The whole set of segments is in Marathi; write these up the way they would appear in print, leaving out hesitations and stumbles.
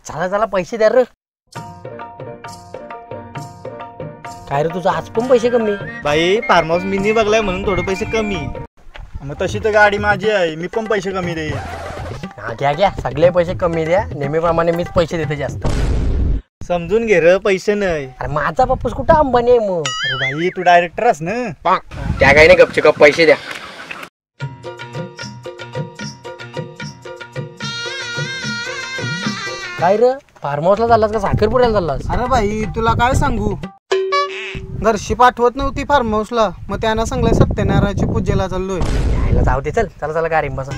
चला चला पैसे द्या रे. काय रे तुझं आज पण पैसे कमी? भाई फार्म हाऊस मी नाही बघलाय म्हणून थोडे पैसे कमी. मग तशी तर गाडी माझी आहे, मी पण पैसे कमी दे. हा घ्या घ्या, सगळे पैसे कमी द्या. नेहमीप्रमाणे मीच पैसे देते जास्त. समजून घे रे, पैसे नाही. अरे माझा बापूस कुठं अंबानी आहे मग? अरे भाई तू डायरेक्टर आहेस ना. त्या काही नाही, गपचूप पैसे द्या. काय रे फार्म हाऊसला चाललास का साखरपुड्याला चाललास? अरे भाई तुला काय सांगू, घरशी पाठवत नव्हती फार्म हाऊसला, मग त्यांना सांगलंय सत्यनारायणची पूजेला चाललोय. यायला जाऊ दे, चल चला चला गाडी बसा.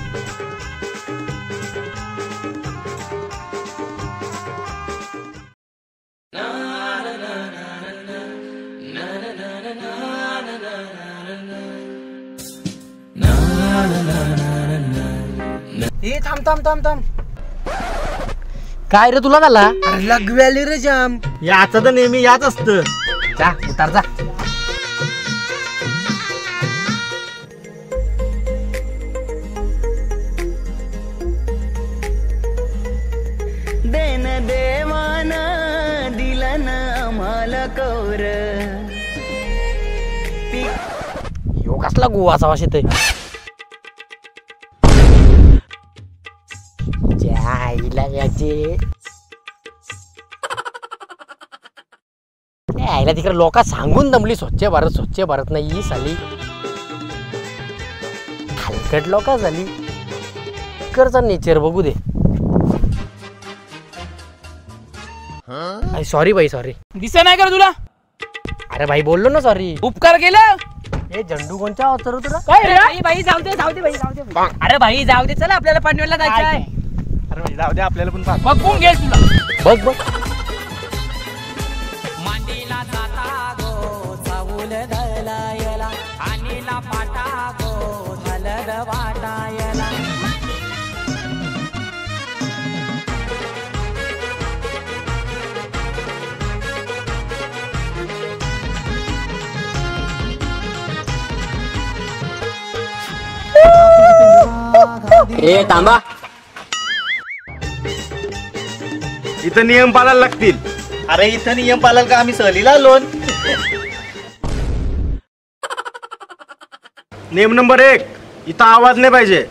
हे थांब थांब थांब थांब. काय रे तुला झाला? अरे लगव्याली रे जाम. याचं तर नेहमी याच असतं. जा उतार जा. देन देवान दिलन आम्हाला कौर. यो कसला गोवाचा वास येतोय? आईला याचे आईला तिकडे लोक सांगून दमली स्वच्छ भारत नाही साली. हलकट लोक झाली. इकडचा नेचर बघू दे. सॉरी भाई सॉरी. दिसा नाही का तुला? अरे भाई बोललो ना सॉरी. उपकार केला. हे झंडू कोणच्या अवतार तुला? काय भाई जाऊ दे भाई जाऊ दे. अरे भाई जाऊ दे, चला आपल्याला पनवेलला जायचं आहे. अरे भाई जाऊ दे, आपल्याला पण पाठ. बघून घे तुला. बघ बघ. मांडीला जाता गो चावूल दलायला, आणीला पाटा गो झालं वाटायला. ए थांबा. इथं नियम पाळायला लागतील. अरे इथं नियम पाळायला का आम्ही सहलीला आलो? नियम नंबर 1, इथं आवाज नाही पाहिजे.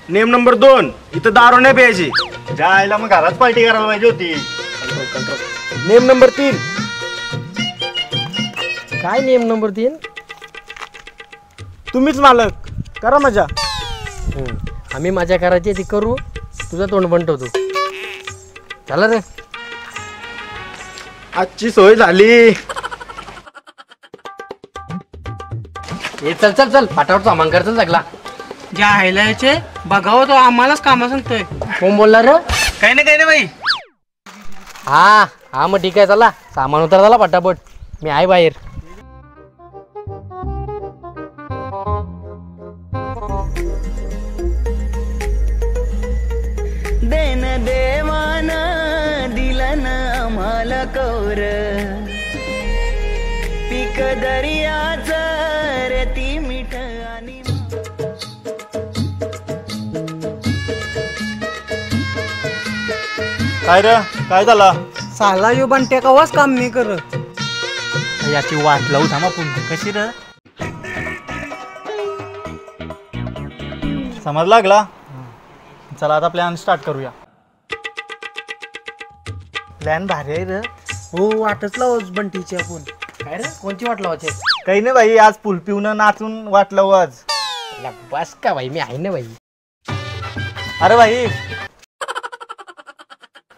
नियम नंबर 2, इथं दारू नाही प्यायची. जायला मग घरात पार्टी करायला पाहिजे होती. नियम नंबर 3, काय नियम नंबर 3? तुम्हीच मालक, करा मजा. आम्ही मजा करायची ती करू, तुझं तोंड पण ठेवतो. चला रे. आजची सोय झाली. हे चल चल चल, पाटावर सामान कर, चल सगळा. ज्या हायलायचे बघावं तो आम्हालाच कामा सांगतोय. कोण बोलला रे? काही नाही भाई. हा हा मग ठीक आहे, चला सामान उतर झाला पटापट. मी आहे बाहेर. देन देवान दिलन आम्हाला कौर. पीक दर्याचं रेती मीठ आणि काय रे, काय झाला? साला यो बंट्या कवाच काम नाही करत. याची वाट लावू थांबा. पुन्हा कशी रे? समज लागला. चला आता प्लॅन स्टार्ट करूया. प्लॅन भारी आहे रे. हो वाटच लावच बंटीची आपण. काय रे कोणची वाट लावायची? काही नाही भाई, आज फुल पिऊन नाचून वाट लावू आज. बस का भाई, मी आहे ना भाई. अरे भाई,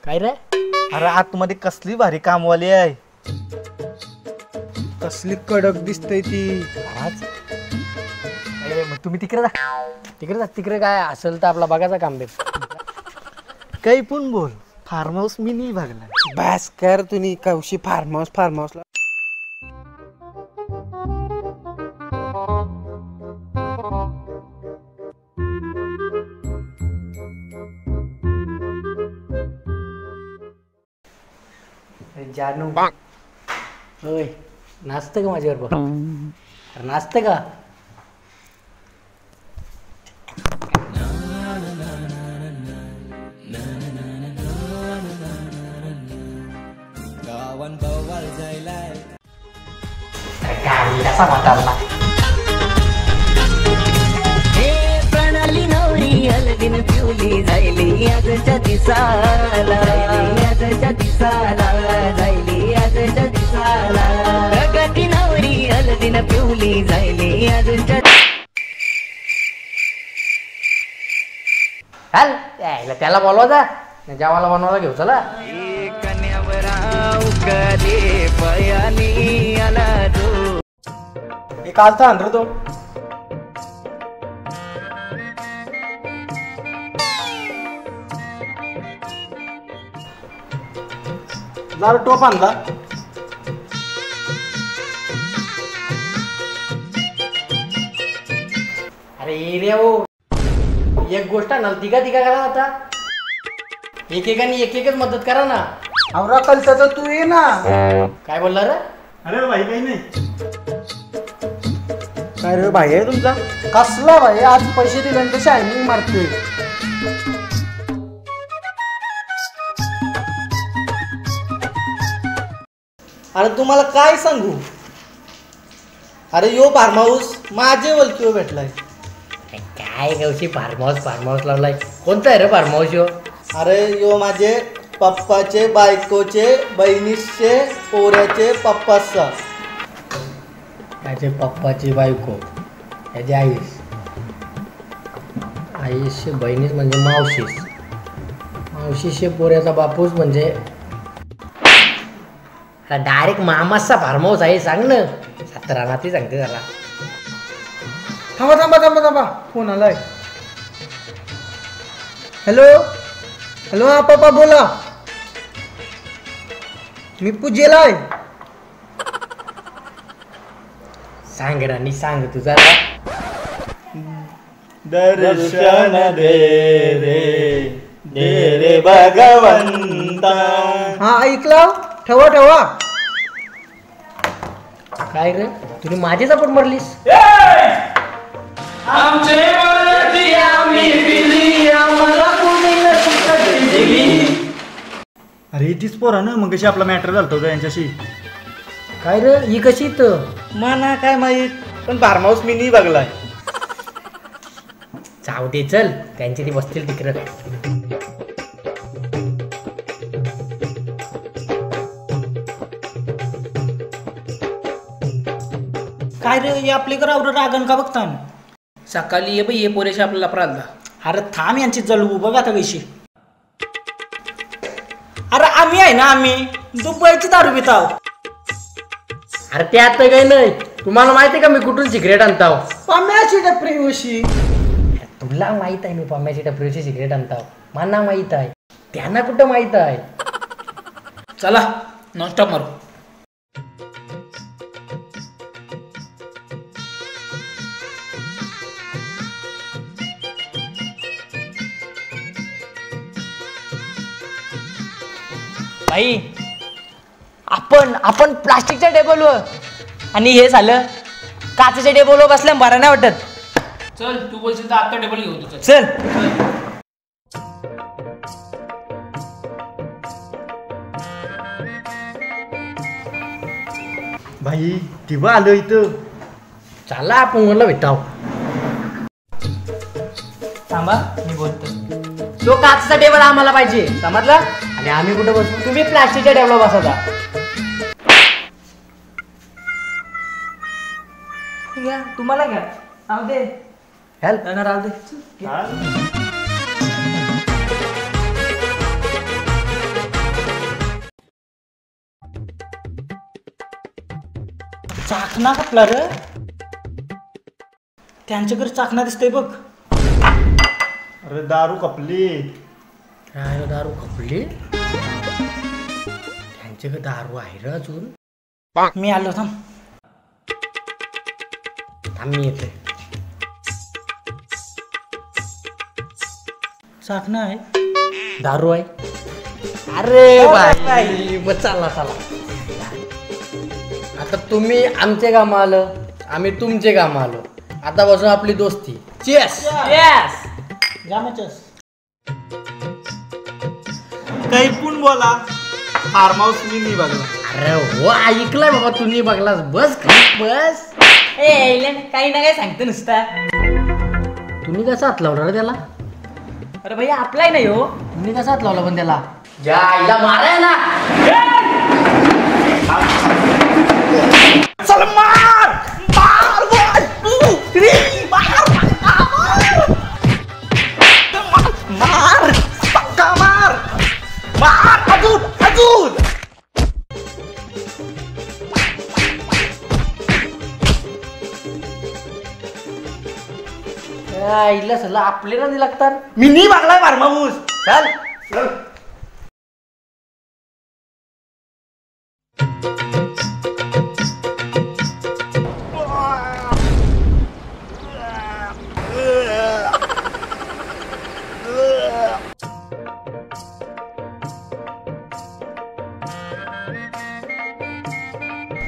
काय रे? अरे आतमध्ये कसली भारी कामवाली आहे. कसली कडक दिसतय ती. आज मग तुम्ही तिकडे जा, तिकडे जा. तिकडे काय असेल तर आपला बघायचा काम दे. काही पण बोल, फार्म हाऊस मी नाही बघला. बस कर तुम्ही कवशी फार्म हाऊसला. जानू होय, नाचतं का माझ्यावर बघ? अरे नाचतं का? कसा वाटायला प्रणाली नवरी हलदीन पिवली जायली आजच्या दिसाला आजच्या दिसाला जायली आजच्या दिसाला प्रगती नवरी हलदीन पिवली जायली आजच्या चाल त्याला बोलवायचा जेवायला बनवायला घेऊ चला. कन्यावरा उकले पयानी आला जो एक आज तर आणतो तो जरा टोप आणला. अरे रे हो एक गोष्ट ना तिघा करा आता एकेकाने एक मदत करा ना. आवरा कलता तर तू ये ना. काय बोलला रे? अरे भाई काही नाही. काय रे भाई आहे तुमचा? कसला भाई आज पैसे दिल्यानंतर शायनिंग मारतोय. अरे तुम्हाला काय सांगू. अरे यो फार्म हाऊस माझे वलकीवर भेटलाय. काय गवशी फार्म हाऊस लावलाय. कोणता आहे रे फार्म हाऊस यो? अरे यो माझे पप्पाचे बायकोचे बहिणीचे पोऱ्याचे पप्पाचा. याचे पप्पाची बायको याची आईशी बहिणीच म्हणजे मावशीशी पोऱ्याचा बापूस म्हणजे डायरेक्ट मामाचा फार्म हाऊस आहे. सांग ना 17 ना ती सांगते जरा. थांबा थांबा थांबा थांबा फोन आलाय. हॅलो हॅलो हा पप्पा बोला. मी पूजेला आहे. सांग राणी सांग तुझा. दर्शन दे रे भगवंता. हा ऐकला. ठेवा ठेवा. काय रे तुम्ही माझी चपट मारलीस. अरे तीच पोरा ना मग कशी आपला मॅटर झालतो का यांच्याशी. काय रे ही कशी तर मला काय माहित पण फार्म हाऊस मी नाही बघलाय. जाऊ दे चल त्यांची ती बसतील तिकडं. काय रे हे आपले करावर रागण का बघता. सकाळी ये बाई ये पोरेशी आपल्याला अपराधला. अरे थांब यांची जळवू बघ आता कशी. अरे आम्ही आहे ना आम्ही दुबईची दारू पिताव. अरे त्यात तर काही नाही. तुम्हाला माहिती आहे का मी कुठून सिगरेट आणताव. पम्याची डप्रेवशी. तुला माहित आहे मी पम्याची टपरीची सिगरेट आणताव. मला माहित आहे त्यांना कुठं माहित आहे. चला नॉनस्टॉप मारू. भाई आपण प्लास्टिकच्या टेबलवर आणि हे झालं काचेच्या टेबलवर बसल्या बरं नाही वाटत. चल तू बोलशील तर आता टेबल घेऊन तू. चल भाई टिबा आलो इथं. चला आपण म्हणलं भेटाव. थांबा मी बोलतो. तो काचचा टेबल आम्हाला पाहिजे समजला. आणि आम्ही कुठं बसू. तुम्ही प्लास्टिकच्या टेबलवर बसायचा. घ्या तुम्हाला घ्या. राहू दे हेल्प राहू दे. चाकणा कपला र. त्यांच्याकडे चाकणा दिसतोय बघ. अरे दारू कपली. काय दारू खपली. त्यांच्याकडे दारू आहे रे अजून. मी आलो थांब. आम्ही येते. चाकणा आहे दारू आहे. अरे भाई मग चला चला. आता तुम्ही आमच्या कामा आलं आम्ही तुमचे काम आलो. आता बसून आपली दोस्ती. चेस. काही पण बोला, फार्म हाऊस मी नाही बघला. अरे हो ऐकलंय बाबा तुम्ही बघलास. बस खाली बस. काही ना काय सांगतो नुसता. तुम्ही कसा हात लावला रे त्याला? अरे भैया आपलाय नाही हो. तुम्ही कसा हात लावला पण त्याला? ज्या आईला माराय ना. चल मार मार मार मार पक्का मार मार अजून अजून. आईला सल्ला आपल्याला नाही लागतात. मी नाही बघलाय फार्म हाऊस. चल चल.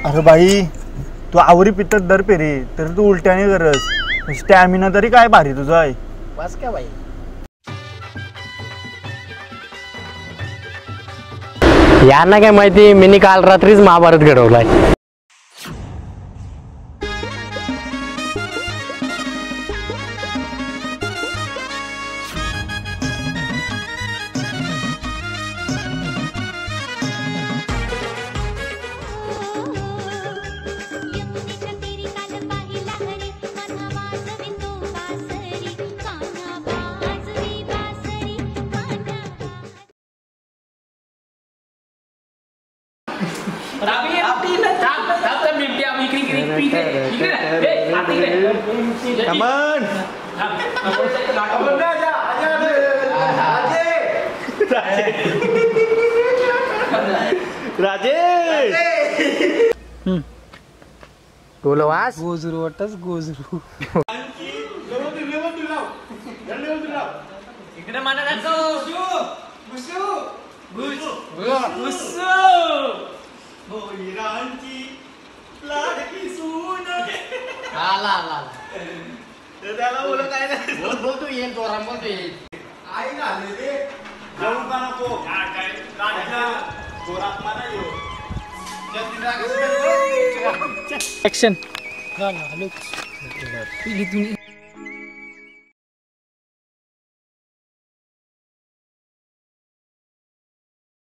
अरे भाई तू आवरी पित्त दर पेरे तर तू उलट्याने करस. स्टॅमिना तरी काय भारी तुझा आहे. बस का बाई. यांना काय माहिती मी काल रात्रीच महाभारत घडवलाय. गोलवास गोजरू वाटच गोजरू. इकडे माना आला आला त्याला बोल काय नाही. बोलतो येईल जोरात बोलतो येईल. आई झाले रे जाऊ का नको. काय जोरात मारा येऊ. ऍक्शन. तुम्ही